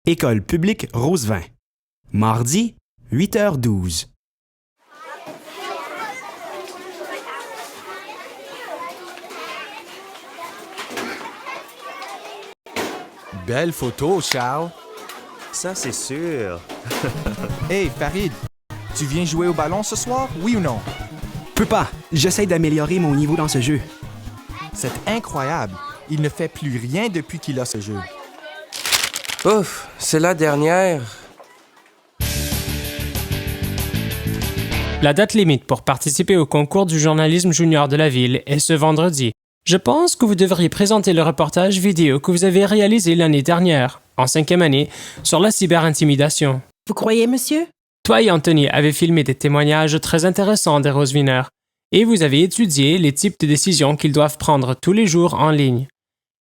École publique Rosevin. Mardi, 8h12. Belle photo, Charles. Ça, c'est sûr. Hey, Farid, tu viens jouer au ballon ce soir, oui ou non? Peux pas, j'essaie d'améliorer mon niveau dans ce jeu. C'est incroyable. Il ne fait plus rien depuis qu'il a ce jeu. Ouf, c'est la dernière. La date limite pour participer au concours du journalisme junior de la ville est ce vendredi. Je pense que vous devriez présenter le reportage vidéo que vous avez réalisé l'année dernière, en 5e année, sur la cyberintimidation. Vous croyez, monsieur? Toi et Anthony avez filmé des témoignages très intéressants des Roseviner et vous avez étudié les types de décisions qu'ils doivent prendre tous les jours en ligne.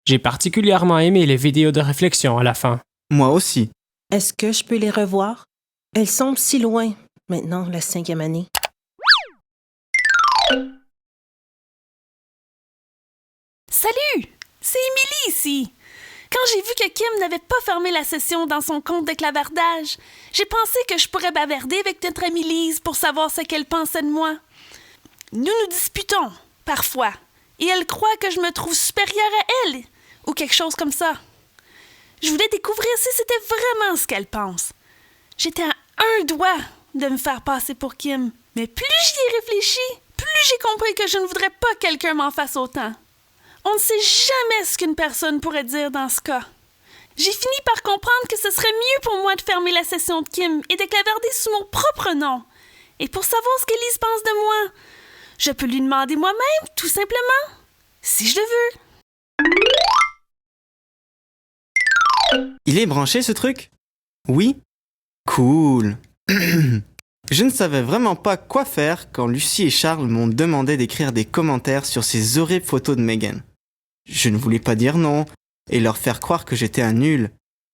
J'ai particulièrement aimé les vidéos de réflexion à la fin. Moi aussi. Est-ce que je peux les revoir? Elles semblent si loin, maintenant, la 5e année. Salut! C'est Émilie ici! Quand j'ai vu que Kim n'avait pas fermé la session dans son compte de clavardage, j'ai pensé que je pourrais bavarder avec notre amie Lise pour savoir ce qu'elle pensait de moi. Nous nous disputons, parfois, et elle croit que je me trouve supérieure à elle, ou quelque chose comme ça. Je voulais découvrir si c'était vraiment ce qu'elle pense. J'étais à un doigt de me faire passer pour Kim, mais plus j'y ai réfléchi, plus j'ai compris que je ne voudrais pas que quelqu'un m'en fasse autant. On ne sait jamais ce qu'une personne pourrait dire dans ce cas. J'ai fini par comprendre que ce serait mieux pour moi de fermer la session de Kim et de clavarder sous mon propre nom. Et pour savoir ce qu'Élise pense de moi, je peux lui demander moi-même, tout simplement, si je le veux. Il est branché, ce truc? Oui? Cool. Je ne savais vraiment pas quoi faire quand Lucie et Charles m'ont demandé d'écrire des commentaires sur ces horribles photos de Megan. Je ne voulais pas dire non et leur faire croire que j'étais un nul,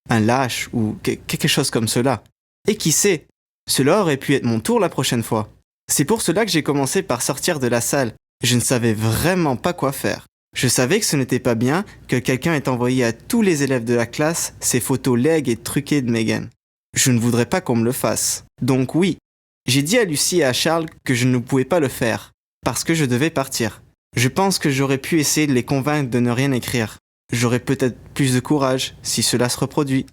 un lâche ou quelque chose comme cela. Et qui sait, cela aurait pu être mon tour la prochaine fois. C'est pour cela que j'ai commencé par sortir de la salle. Je ne savais vraiment pas quoi faire. Je savais que ce n'était pas bien que quelqu'un ait envoyé à tous les élèves de la classe ces photos laides et truquées de Megan. Je ne voudrais pas qu'on me le fasse. Donc oui, j'ai dit à Lucie et à Charles que je ne pouvais pas le faire, parce que je devais partir. Je pense que j'aurais pu essayer de les convaincre de ne rien écrire. J'aurais peut-être plus de courage si cela se reproduit.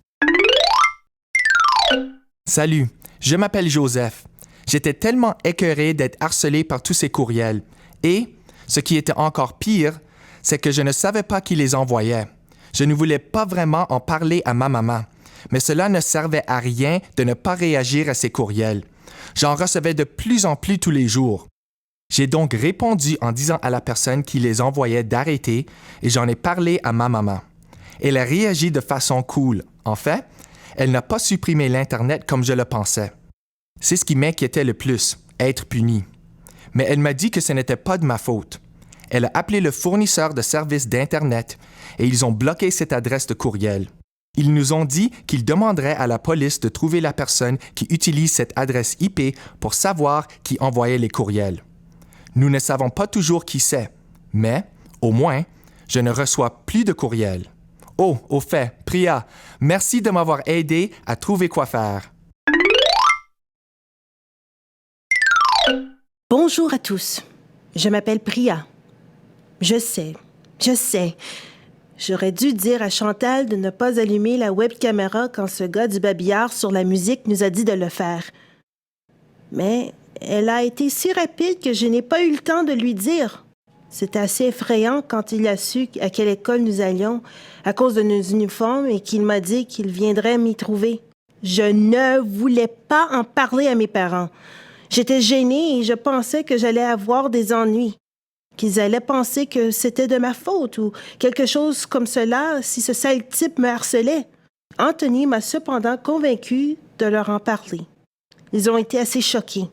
Salut, je m'appelle Joseph. J'étais tellement écœuré d'être harcelé par tous ces courriels. Et, ce qui était encore pire, c'est que je ne savais pas qui les envoyait. Je ne voulais pas vraiment en parler à ma maman, mais cela ne servait à rien de ne pas réagir à ces courriels. J'en recevais de plus en plus tous les jours. J'ai donc répondu en disant à la personne qui les envoyait d'arrêter et j'en ai parlé à ma maman. Elle a réagi de façon cool. En fait, elle n'a pas supprimé l'Internet comme je le pensais. C'est ce qui m'inquiétait le plus, être punie. Mais elle m'a dit que ce n'était pas de ma faute. Elle a appelé le fournisseur de services d'Internet et ils ont bloqué cette adresse de courriel. Ils nous ont dit qu'ils demanderaient à la police de trouver la personne qui utilise cette adresse IP pour savoir qui envoyait les courriels. Nous ne savons pas toujours qui c'est, mais, au moins, je ne reçois plus de courriels. Oh, au fait, Priya, merci de m'avoir aidé à trouver quoi faire. Bonjour à tous. Je m'appelle Priya. Je sais. J'aurais dû dire à Chantal de ne pas allumer la webcaméra quand ce gars du babillard sur la musique nous a dit de le faire. Mais elle a été si rapide que je n'ai pas eu le temps de lui dire. C'était assez effrayant quand il a su à quelle école nous allions à cause de nos uniformes et qu'il m'a dit qu'il viendrait m'y trouver. Je ne voulais pas en parler à mes parents. J'étais gênée et je pensais que j'allais avoir des ennuis, qu'ils allaient penser que c'était de ma faute ou quelque chose comme cela si ce sale type me harcelait. Anthony m'a cependant convaincue de leur en parler. Ils ont été assez choqués.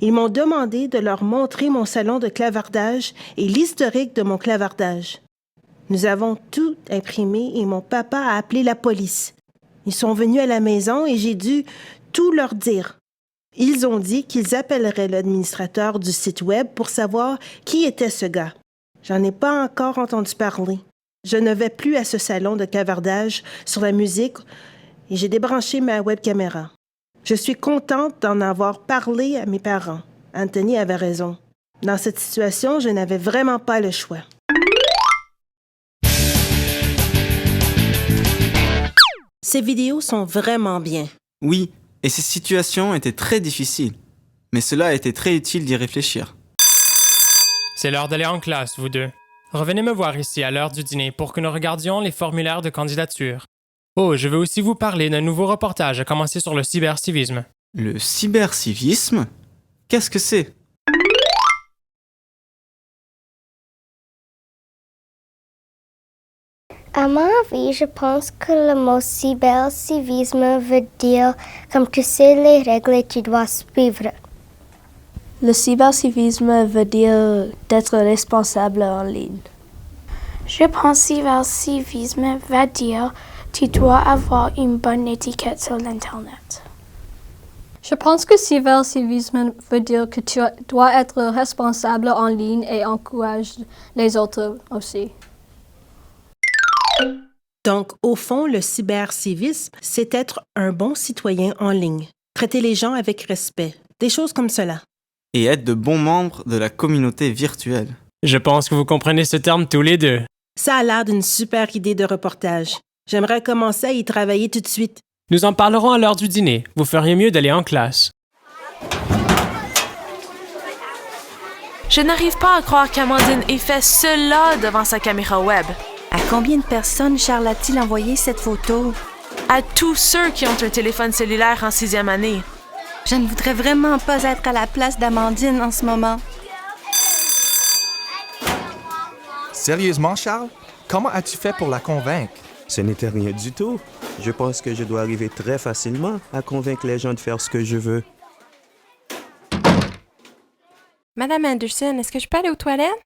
Ils m'ont demandé de leur montrer mon salon de clavardage et l'historique de mon clavardage. Nous avons tout imprimé et mon papa a appelé la police. Ils sont venus à la maison et j'ai dû tout leur dire. Ils ont dit qu'ils appelleraient l'administrateur du site web pour savoir qui était ce gars. J'en ai pas encore entendu parler. Je ne vais plus à ce salon de clavardage sur la musique et j'ai débranché ma webcaméra. Je suis contente d'en avoir parlé à mes parents. Anthony avait raison. Dans cette situation, je n'avais vraiment pas le choix. Ces vidéos sont vraiment bien. Oui, et ces situations étaient très difficiles. Mais cela a été très utile d'y réfléchir. C'est l'heure d'aller en classe, vous deux. Revenez me voir ici à l'heure du dîner pour que nous regardions les formulaires de candidature. Oh, je veux aussi vous parler d'un nouveau reportage à commencer sur le cybercivisme. Le cybercivisme? Qu'est-ce que c'est? À mon avis, je pense que le mot cybercivisme veut dire comme tu sais les règles et tu dois suivre. Le cybercivisme veut dire d'être responsable en ligne. Je pense que cybercivisme va dire tu dois avoir une bonne étiquette sur l'Internet. Je pense que cybercivisme veut dire que tu dois être responsable en ligne et encourager les autres aussi. Donc, au fond, le cybercivisme, c'est être un bon citoyen en ligne, traiter les gens avec respect, des choses comme cela. Et être de bons membres de la communauté virtuelle. Je pense que vous comprenez ce terme tous les deux. Ça a l'air d'une super idée de reportage. J'aimerais commencer à y travailler tout de suite. Nous en parlerons à l'heure du dîner. Vous feriez mieux d'aller en classe. Je n'arrive pas à croire qu'Amandine ait fait cela devant sa caméra web. À combien de personnes Charles a-t-il envoyé cette photo? À tous ceux qui ont un téléphone cellulaire en 6e année. Je ne voudrais vraiment pas être à la place d'Amandine en ce moment. Sérieusement, Charles? Comment as-tu fait pour la convaincre? Ce n'était rien du tout. Je pense que je dois arriver très facilement à convaincre les gens de faire ce que je veux. Madame Anderson, est-ce que je peux aller aux toilettes?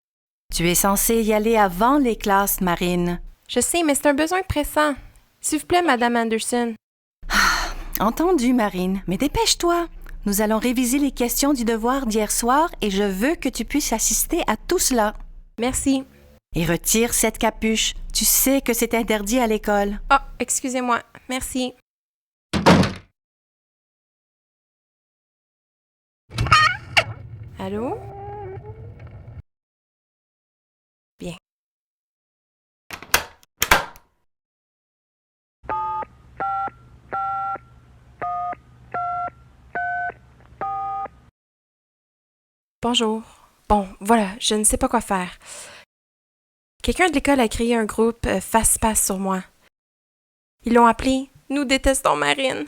Tu es censée y aller avant les classes, Marine. Je sais, mais c'est un besoin pressant. S'il vous plaît, Madame Anderson. Entendu, Marine, mais dépêche-toi. Nous allons réviser les questions du devoir d'hier soir et je veux que tu puisses assister à tout cela. Merci. Et retire cette capuche. Tu sais que c'est interdit à l'école. Oh, excusez-moi. Merci. Allô? Bien. Bonjour. Bon, voilà, je ne sais pas quoi faire. Quelqu'un de l'école a créé un groupe face-passe sur moi. Ils l'ont appelé « Nous détestons Marine ».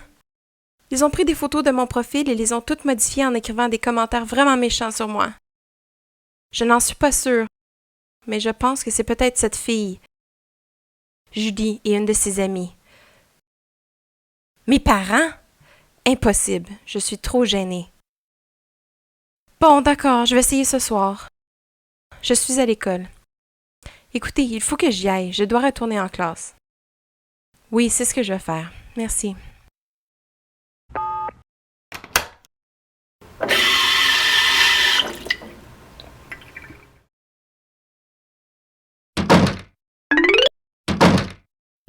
Ils ont pris des photos de mon profil et les ont toutes modifiées en écrivant des commentaires vraiment méchants sur moi. Je n'en suis pas sûre, mais je pense que c'est peut-être cette fille, Julie, et une de ses amies. Mes parents? Impossible, je suis trop gênée. Bon, d'accord, je vais essayer ce soir. Je suis à l'école. Écoutez, il faut que j'y aille, je dois retourner en classe. Oui, c'est ce que je vais faire. Merci.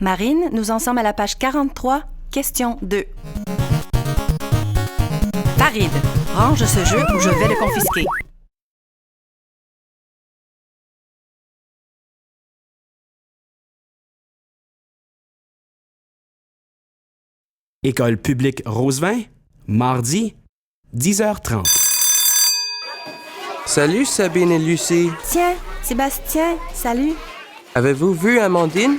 Marine, nous en sommes à la page 43, question 2. Farid, range ce jeu ou je vais le confisquer. École publique Rosevin, mardi, 10h30. Salut Sabine et Lucie. Tiens, Sébastien, salut. Avez-vous vu Amandine?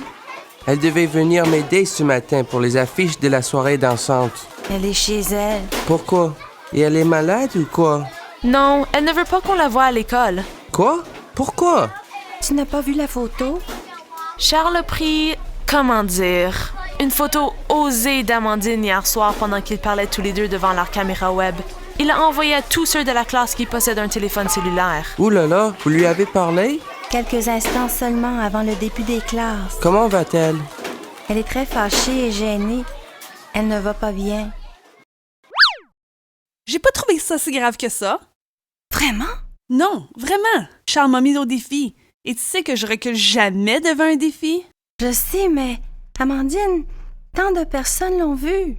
Elle devait venir m'aider ce matin pour les affiches de la soirée dansante. Elle est chez elle. Pourquoi? Et elle est malade ou quoi? Non, elle ne veut pas qu'on la voie à l'école. Quoi? Pourquoi? Tu n'as pas vu la photo? Charles a pris, comment dire, une photo osée d'Amandine hier soir pendant qu'ils parlaient tous les deux devant leur caméra web. Il l'a envoyée à tous ceux de la classe qui possèdent un téléphone cellulaire. Ouh là là, vous lui avez parlé? Quelques instants seulement avant le début des classes. Comment va-t-elle? Elle est très fâchée et gênée. Elle ne va pas bien. J'ai pas trouvé ça si grave que ça. Vraiment? Non, vraiment. Charles m'a mise au défi. Et tu sais que je recule jamais devant un défi? Je sais, mais Amandine, Tant de personnes l'ont vu.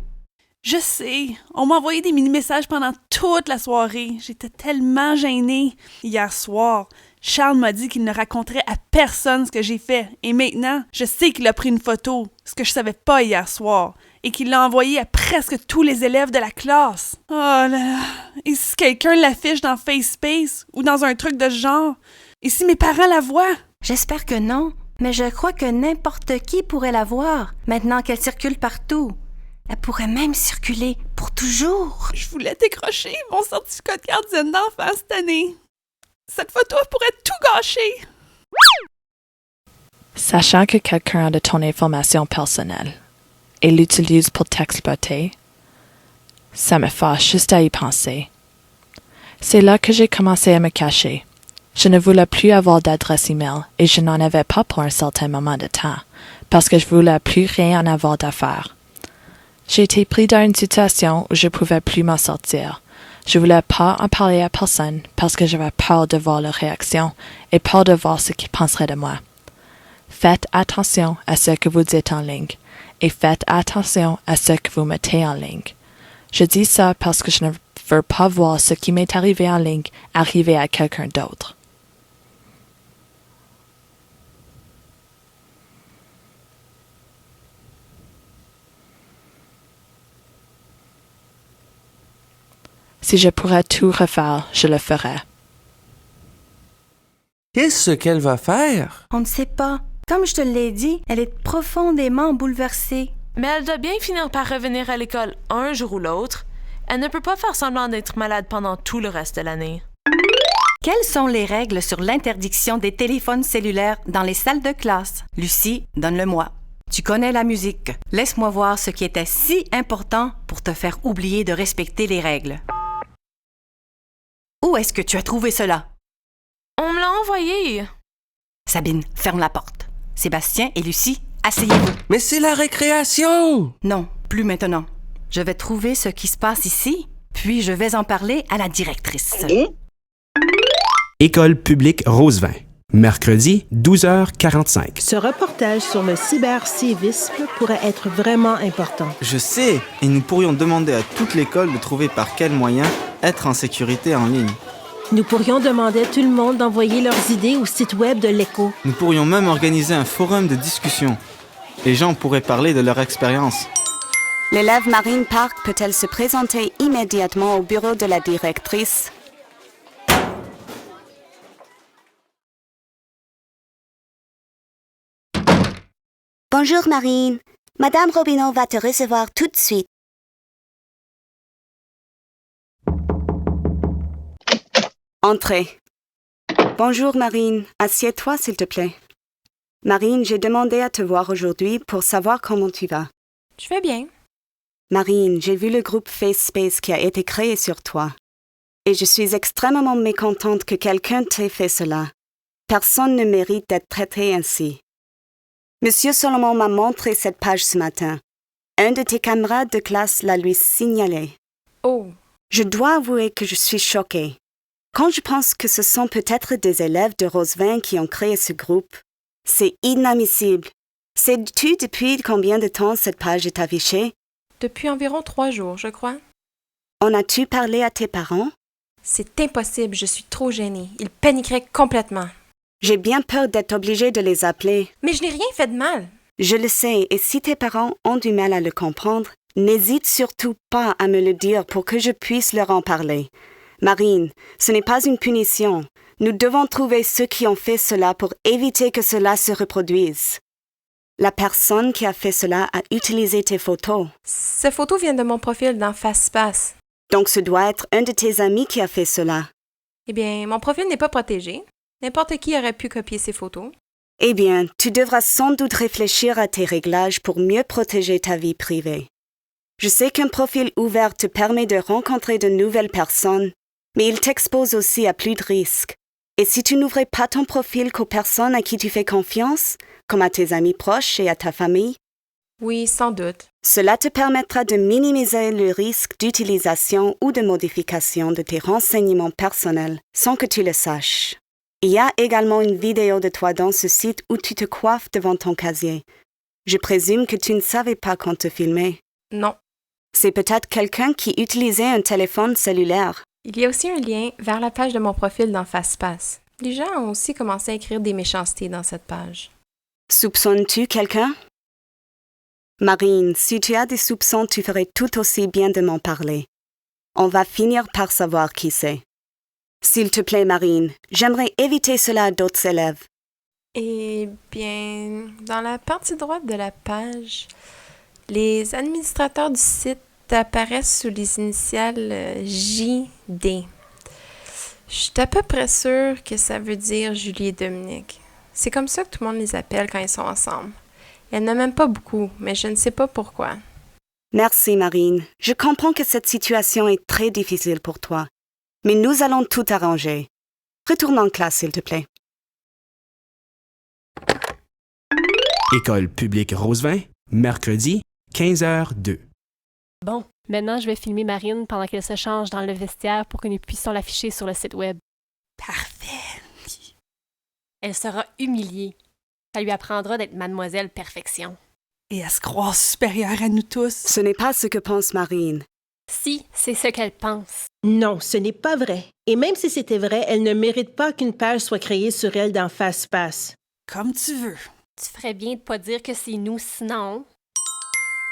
Je sais. On m'a envoyé des mini-messages pendant toute la soirée. J'étais tellement gênée. Hier soir, Charles m'a dit qu'il ne raconterait à personne ce que j'ai fait. Et maintenant, je sais qu'il a pris une photo, ce que je savais pas hier soir, et qu'il l'a envoyé à presque tous les élèves de la classe. Oh là là. Et si quelqu'un l'affiche dans FaceSpace ou dans un truc de ce genre? Et si mes parents la voient? J'espère que non, mais je crois que n'importe qui pourrait la voir, maintenant qu'elle circule partout. Elle pourrait même circuler pour toujours. Je voulais décrocher mon certificat de gardienne d'enfant cette année. Cette photo pourrait tout gâcher. Sachant que quelqu'un a de ton information personnelle et l'utilise pour t'exploiter, ça me fâche juste à y penser. C'est là que j'ai commencé à me cacher. Je ne voulais plus avoir d'adresse email et je n'en avais pas pour un certain moment de temps, parce que je voulais plus rien en avoir d'affaires. J'ai été pris dans une situation où je pouvais plus m'en sortir. Je voulais pas en parler à personne parce que j'avais peur de voir leur réaction et peur de voir ce qu'ils penseraient de moi. Faites attention à ce que vous dites en ligne et faites attention à ce que vous mettez en ligne. Je dis ça parce que je ne veux pas voir ce qui m'est arrivé en ligne arriver à quelqu'un d'autre. Si je pourrais tout refaire, je le ferais. Qu'est-ce qu'elle va faire? On ne sait pas. Comme je te l'ai dit, elle est profondément bouleversée. Mais elle doit bien finir par revenir à l'école un jour ou l'autre. Elle ne peut pas faire semblant d'être malade pendant tout le reste de l'année. Quelles sont les règles sur l'interdiction des téléphones cellulaires dans les salles de classe? Lucie, donne-le-moi. Tu connais la musique. Laisse-moi voir ce qui était si important pour te faire oublier de respecter les règles. Où est-ce que tu as trouvé cela? On me l'a envoyé. Sabine, ferme la porte. Sébastien et Lucie, asseyez-vous. Mais c'est la récréation! Non, plus maintenant. Je vais trouver ce qui se passe ici, puis je vais en parler à la directrice. École publique Rosevin. Mercredi, 12h45. Ce reportage sur le cybercivisme pourrait être vraiment important. Je sais, et nous pourrions demander à toute l'école de trouver par quels moyens être en sécurité en ligne. Nous pourrions demander à tout le monde d'envoyer leurs idées au site web de l'Écho. Nous pourrions même organiser un forum de discussion. Les gens pourraient parler de leur expérience. L'élève Marine Park peut-elle se présenter immédiatement au bureau de la directrice? Bonjour Marine. Madame Robineau va te recevoir tout de suite. Entrez. Bonjour Marine. Assieds-toi s'il te plaît. Marine, j'ai demandé à te voir aujourd'hui pour savoir comment tu vas. Je vais bien. Marine, j'ai vu le groupe FaceSpace qui a été créé sur toi. Et je suis extrêmement mécontente que quelqu'un t'ait fait cela. Personne ne mérite d'être traité ainsi. Monsieur Solomon m'a montré cette page ce matin. Un de tes camarades de classe l'a lui signalé. Oh. Je dois avouer que je suis choquée. Quand je pense que ce sont peut-être des élèves de Rosevin qui ont créé ce groupe, c'est inadmissible. Sais-tu depuis combien de temps cette page est affichée? Depuis environ 3 jours, je crois. En as-tu parlé à tes parents? C'est impossible, je suis trop gênée. Ils paniqueraient complètement. J'ai bien peur d'être obligée de les appeler. Mais je n'ai rien fait de mal. Je le sais, et si tes parents ont du mal à le comprendre, n'hésite surtout pas à me le dire pour que je puisse leur en parler. Marine, ce n'est pas une punition. Nous devons trouver ceux qui ont fait cela pour éviter que cela se reproduise. La personne qui a fait cela a utilisé tes photos. Ces photos viennent de mon profil dans FastPass. Donc ce doit être un de tes amis qui a fait cela. Eh bien, mon profil n'est pas protégé. N'importe qui aurait pu copier ces photos. Eh bien, tu devras sans doute réfléchir à tes réglages pour mieux protéger ta vie privée. Je sais qu'un profil ouvert te permet de rencontrer de nouvelles personnes, mais il t'expose aussi à plus de risques. Et si tu n'ouvrais pas ton profil qu'aux personnes à qui tu fais confiance, comme à tes amis proches et à ta famille? Oui, sans doute. Cela te permettra de minimiser le risque d'utilisation ou de modification de tes renseignements personnels sans que tu le saches. Il y a également une vidéo de toi dans ce site où tu te coiffes devant ton casier. Je présume que tu ne savais pas qu'on te filmait. Non. C'est peut-être quelqu'un qui utilisait un téléphone cellulaire. Il y a aussi un lien vers la page de mon profil dans FastPass. Les gens ont aussi commencé à écrire des méchancetés dans cette page. Soupçonnes-tu quelqu'un? Marine, si tu as des soupçons, tu ferais tout aussi bien de m'en parler. On va finir par savoir qui c'est. S'il te plaît, Marine, j'aimerais éviter cela à d'autres élèves. Eh bien, dans la partie droite de la page, les administrateurs du site apparaissent sous les initiales JD. Je suis à peu près sûre que ça veut dire Julie et Dominique. C'est comme ça que tout le monde les appelle quand ils sont ensemble. Elles ne m'aiment pas beaucoup, mais je ne sais pas pourquoi. Merci, Marine. Je comprends que cette situation est très difficile pour toi. Mais nous allons tout arranger. Retourne en classe, s'il te plaît. École publique Rosevin, mercredi, 15h02. Bon, maintenant je vais filmer Marine pendant qu'elle se change dans le vestiaire pour que nous puissions l'afficher sur le site web. Parfait. Elle sera humiliée. Ça lui apprendra d'être Mademoiselle Perfection. Et à se croire supérieure à nous tous. Ce n'est pas ce que pense Marine. Si, c'est ce qu'elle pense. Non, ce n'est pas vrai. Et même si c'était vrai, elle ne mérite pas qu'une page soit créée sur elle dans FastPass. Comme tu veux. Tu ferais bien de pas dire que c'est nous, sinon...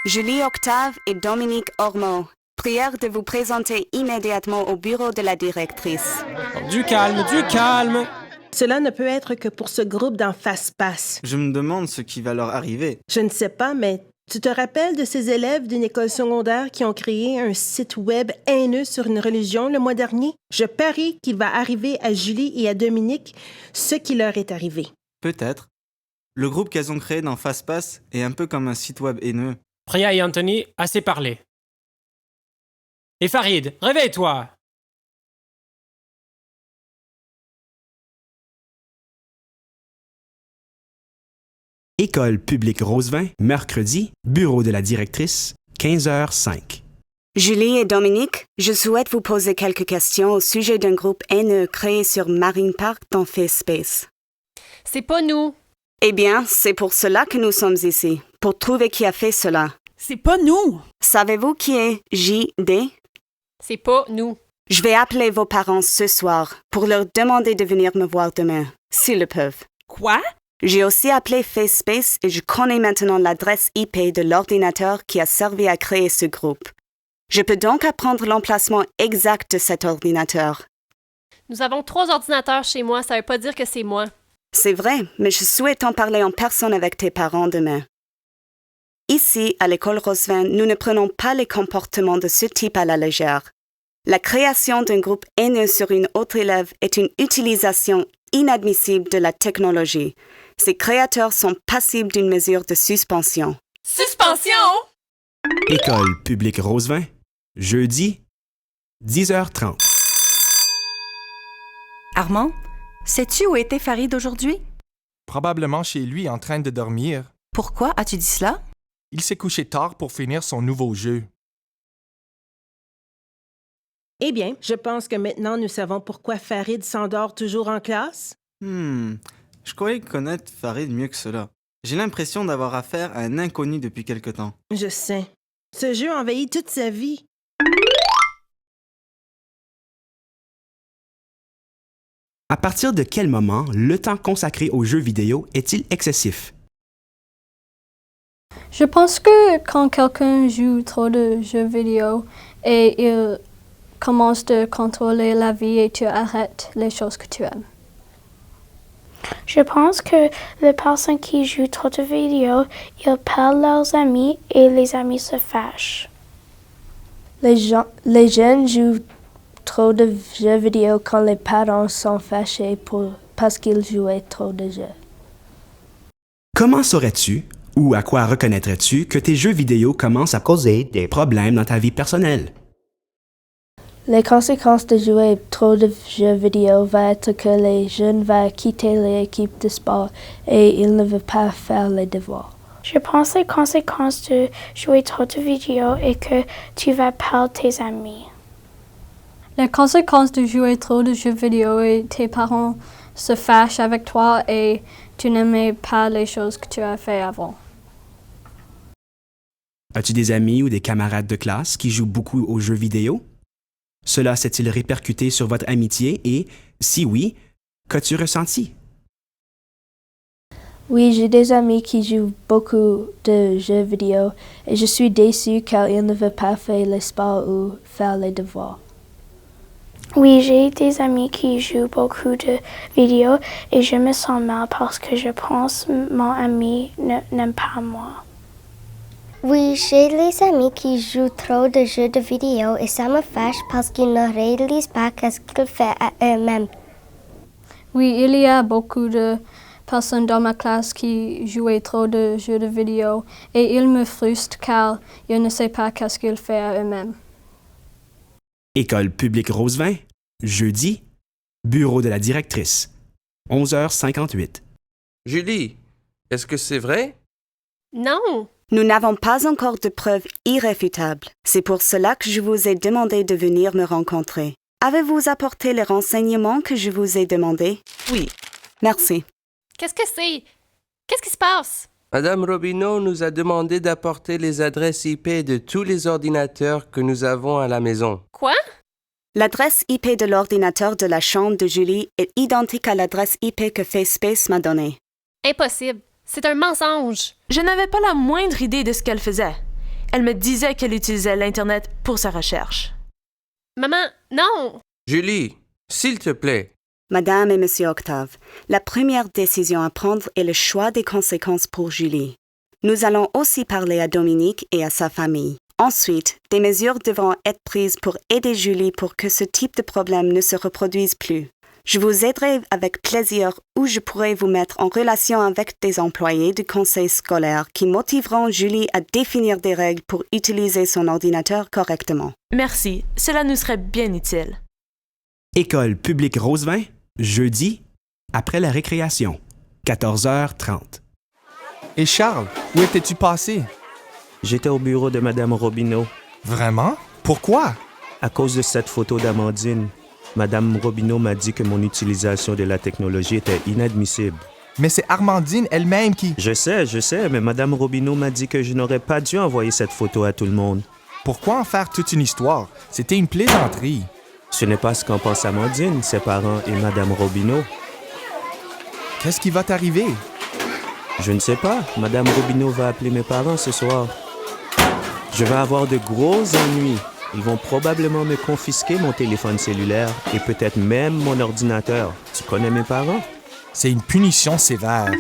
Julie Octave et Dominique Ormeau. Prière de vous présenter immédiatement au bureau de la directrice. Du calme, du calme! Cela ne peut être que pour ce groupe dans FastPass. Je me demande ce qui va leur arriver. Je ne sais pas, mais tu te rappelles de ces élèves d'une école secondaire qui ont créé un site web haineux sur une religion le mois dernier? Je parie qu'il va arriver à Julie et à Dominique ce qui leur est arrivé. Peut-être. Le groupe qu'elles ont créé dans FastPass est un peu comme un site web haineux. Priya et Anthony, assez parlé. Et Farid, réveille-toi! École publique Rosevin, mercredi, bureau de la directrice, 15h05. Julie et Dominique, je souhaite vous poser quelques questions au sujet d'un groupe haineux créé sur Marine Park dans FaceSpace. C'est pas nous. Eh bien, c'est pour cela que nous sommes ici, pour trouver qui a fait cela. C'est pas nous. Savez-vous qui est JD? C'est pas nous. Je vais appeler vos parents ce soir pour leur demander de venir me voir demain, s'ils le peuvent. Quoi? J'ai aussi appelé FaceSpace et je connais maintenant l'adresse IP de l'ordinateur qui a servi à créer ce groupe. Je peux donc apprendre l'emplacement exact de cet ordinateur. Nous avons 3 ordinateurs chez moi, ça veut pas dire que c'est moi. C'est vrai, mais je souhaite en parler en personne avec tes parents demain. Ici, à l'école Rosevin, nous ne prenons pas les comportements de ce type à la légère. La création d'un groupe haineux sur une autre élève est une utilisation inadmissible de la technologie. Ses créateurs sont passibles d'une mesure de suspension. Suspension? École publique Rosevin, jeudi, 10h30. Armand, sais-tu où était Farid aujourd'hui? Probablement chez lui en train de dormir. Pourquoi as-tu dit cela? Il s'est couché tard pour finir son nouveau jeu. Eh bien, je pense que maintenant nous savons pourquoi Farid s'endort toujours en classe. Je croyais connaître Farid mieux que cela. J'ai l'impression d'avoir affaire à un inconnu depuis quelque temps. Je sais. Ce jeu envahit toute sa vie. À partir de quel moment le temps consacré aux jeux vidéo est-il excessif? Je pense que quand quelqu'un joue trop de jeux vidéo et il commence de contrôler la vie et tu arrêtes les choses que tu aimes. Je pense que les personnes qui jouent trop de vidéos, ils parlent leurs amis et les amis se fâchent. Les jeunes jouent trop de jeux vidéo quand les parents sont fâchés parce qu'ils jouaient trop de jeux. Comment saurais-tu ou à quoi reconnaîtrais-tu que tes jeux vidéo commencent à causer des problèmes dans ta vie personnelle? Les conséquences de jouer trop de jeux vidéo vont être que les jeunes vont quitter l'équipe de sport et ils ne vont pas faire les devoirs. Je pense que les conséquences de jouer trop de vidéos est que tu vas perdre tes amis. Les conséquences de jouer trop de jeux vidéo et tes parents se fâchent avec toi et tu n'aimais pas les choses que tu as fait avant. As-tu des amis ou des camarades de classe qui jouent beaucoup aux jeux vidéo? Cela s'est-il répercuté sur votre amitié et, si oui, qu'as-tu ressenti? Oui, j'ai des amis qui jouent beaucoup de jeux vidéo et je suis déçue car ils ne veulent pas faire le sport ou faire les devoirs. Oui, j'ai des amis qui jouent beaucoup de vidéos et je me sens mal parce que je pense mon ami n'aime pas moi. Oui, j'ai les amis qui jouent trop de jeux de vidéo et ça me fâche parce qu'ils ne réalisent pas ce qu'ils font à eux-mêmes. Oui, il y a beaucoup de personnes dans ma classe qui jouent trop de jeux de vidéo et ils me frustrent car ils ne savent pas ce qu'ils font à eux-mêmes. École publique Rosevin, jeudi, bureau de la directrice, 11h58. Julie, est-ce que c'est vrai? Non! Nous n'avons pas encore de preuves irréfutables. C'est pour cela que je vous ai demandé de venir me rencontrer. Avez-vous apporté les renseignements que je vous ai demandés? Oui. Merci. Qu'est-ce que c'est? Qu'est-ce qui se passe? Madame Robineau nous a demandé d'apporter les adresses IP de tous les ordinateurs que nous avons à la maison. Quoi? L'adresse IP de l'ordinateur de la chambre de Julie est identique à l'adresse IP que FaceSpace m'a donnée. Impossible. C'est un mensonge. Je n'avais pas la moindre idée de ce qu'elle faisait. Elle me disait qu'elle utilisait l'Internet pour sa recherche. Maman, non! Julie, s'il te plaît. Madame et Monsieur Octave, la première décision à prendre est le choix des conséquences pour Julie. Nous allons aussi parler à Dominique et à sa famille. Ensuite, des mesures devront être prises pour aider Julie pour que ce type de problème ne se reproduise plus. Je vous aiderai avec plaisir ou je pourrai vous mettre en relation avec des employés du conseil scolaire qui motiveront Julie à définir des règles pour utiliser son ordinateur correctement. Merci, cela nous serait bien utile. École publique Rosevin, jeudi, après la récréation, 14h30. Et Charles, où étais-tu passé? J'étais au bureau de Madame Robineau. Vraiment? Pourquoi? À cause de cette photo d'Amandine. Madame Robineau m'a dit que mon utilisation de la technologie était inadmissible. Mais c'est Armandine elle-même qui... Je sais, mais Madame Robineau m'a dit que je n'aurais pas dû envoyer cette photo à tout le monde. Pourquoi en faire toute une histoire? C'était une plaisanterie. Ce n'est pas ce qu'en pense Amandine, ses parents et Madame Robineau. Qu'est-ce qui va t'arriver? Je ne sais pas. Madame Robineau va appeler mes parents ce soir. Je vais avoir de gros ennuis. Ils vont probablement me confisquer mon téléphone cellulaire et peut-être même mon ordinateur. Tu connais mes parents? C'est une punition sévère.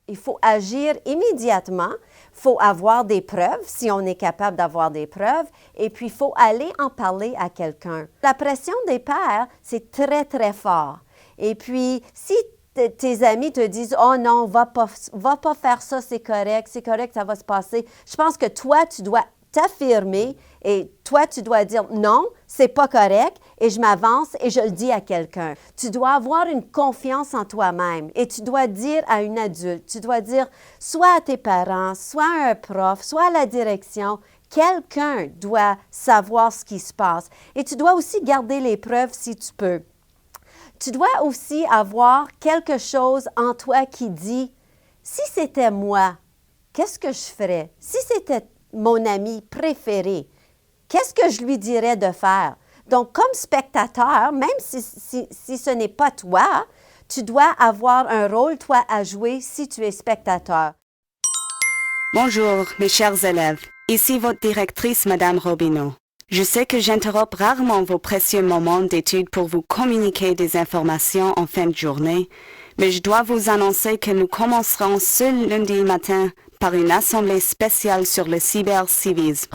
Il faut agir immédiatement. Il faut avoir des preuves, si on est capable d'avoir des preuves, et puis il faut aller en parler à quelqu'un. La pression des pères, c'est très, très fort. Et puis, si tes amis te disent « Oh non, va pas faire ça, c'est correct, ça va se passer », je pense que toi, tu dois t'affirmer et toi, tu dois dire non, c'est pas correct et je m'avance et je le dis à quelqu'un. Tu dois avoir une confiance en toi-même et tu dois dire à une adulte, tu dois dire soit à tes parents, soit à un prof, soit à la direction, quelqu'un doit savoir ce qui se passe. Et tu dois aussi garder les preuves si tu peux. Tu dois aussi avoir quelque chose en toi qui dit, si c'était moi, qu'est-ce que je ferais? Si c'était mon ami préféré, qu'est-ce que je lui dirais de faire? Donc, comme spectateur, même si ce n'est pas toi, tu dois avoir un rôle, toi, à jouer si tu es spectateur. Bonjour, mes chers élèves. Ici votre directrice, Madame Robineau. Je sais que j'interromps rarement vos précieux moments d'études pour vous communiquer des informations en fin de journée, mais je dois vous annoncer que nous commencerons ce lundi matin par une assemblée spéciale sur le cybercivisme.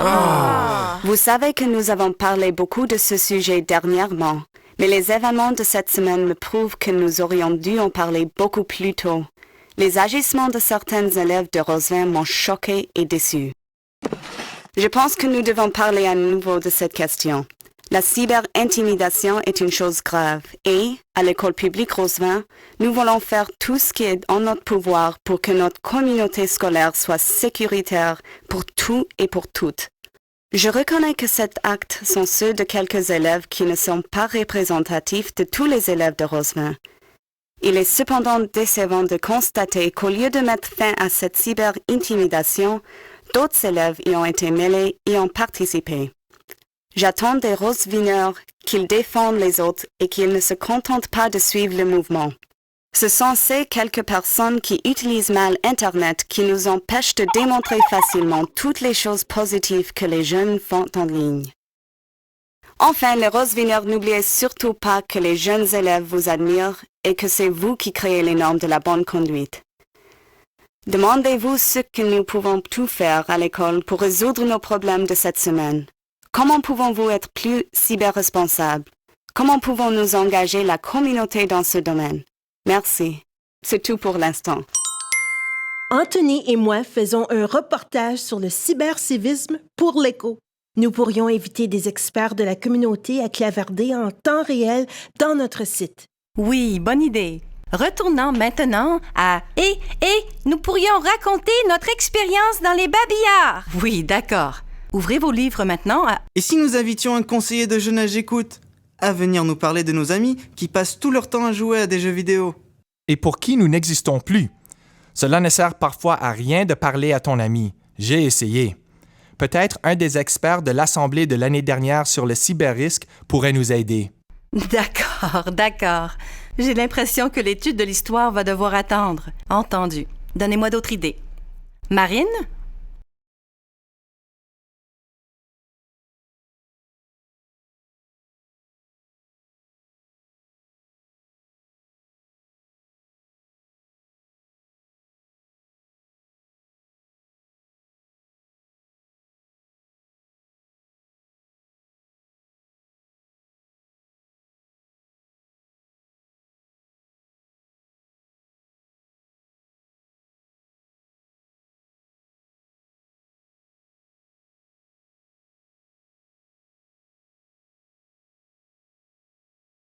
Vous savez que nous avons parlé beaucoup de ce sujet dernièrement, mais les événements de cette semaine me prouvent que nous aurions dû en parler beaucoup plus tôt. Les agissements de certains élèves de Rosevin m'ont choqué et déçu. Je pense que nous devons parler à nouveau de cette question. La cyber-intimidation est une chose grave et, à l'école publique Rosevin, nous voulons faire tout ce qui est en notre pouvoir pour que notre communauté scolaire soit sécuritaire pour tout et pour toutes. Je reconnais que cet acte sont ceux de quelques élèves qui ne sont pas représentatifs de tous les élèves de Rosevin. Il est cependant décevant de constater qu'au lieu de mettre fin à cette cyber-intimidation, D'autres élèves y ont été mêlés et ont participé. J'attends des Roswinner qu'ils défendent les autres et qu'ils ne se contentent pas de suivre le mouvement. Ce sont ces quelques personnes qui utilisent mal Internet qui nous empêchent de démontrer facilement toutes les choses positives que les jeunes font en ligne. Enfin, les Roswinner, n'oubliez surtout pas que les jeunes élèves vous admirent et que c'est vous qui créez les normes de la bonne conduite. Demandez-vous ce que nous pouvons tout faire à l'école pour résoudre nos problèmes de cette semaine. Comment pouvons-vous être plus cyber-responsables? Comment pouvons-nous engager la communauté dans ce domaine? Merci. C'est tout pour l'instant. Anthony et moi faisons un reportage sur le cybercivisme pour l'Écho. Nous pourrions inviter des experts de la communauté à clavarder en temps réel dans notre site. Oui, bonne idée. Retournons maintenant à « Et nous pourrions raconter notre expérience dans les babillards ». Oui, d'accord. Ouvrez vos livres maintenant à... Et si nous invitions un conseiller de jeunesse j'écoute à venir nous parler de nos amis qui passent tout leur temps à jouer à des jeux vidéo? Et pour qui nous n'existons plus. Cela ne sert parfois à rien de parler à ton ami. J'ai essayé. Peut-être un des experts de l'Assemblée de l'année dernière sur le cyberrisque pourrait nous aider. D'accord. J'ai l'impression que l'étude de l'histoire va devoir attendre. Entendu. Donnez-moi d'autres idées. Marine,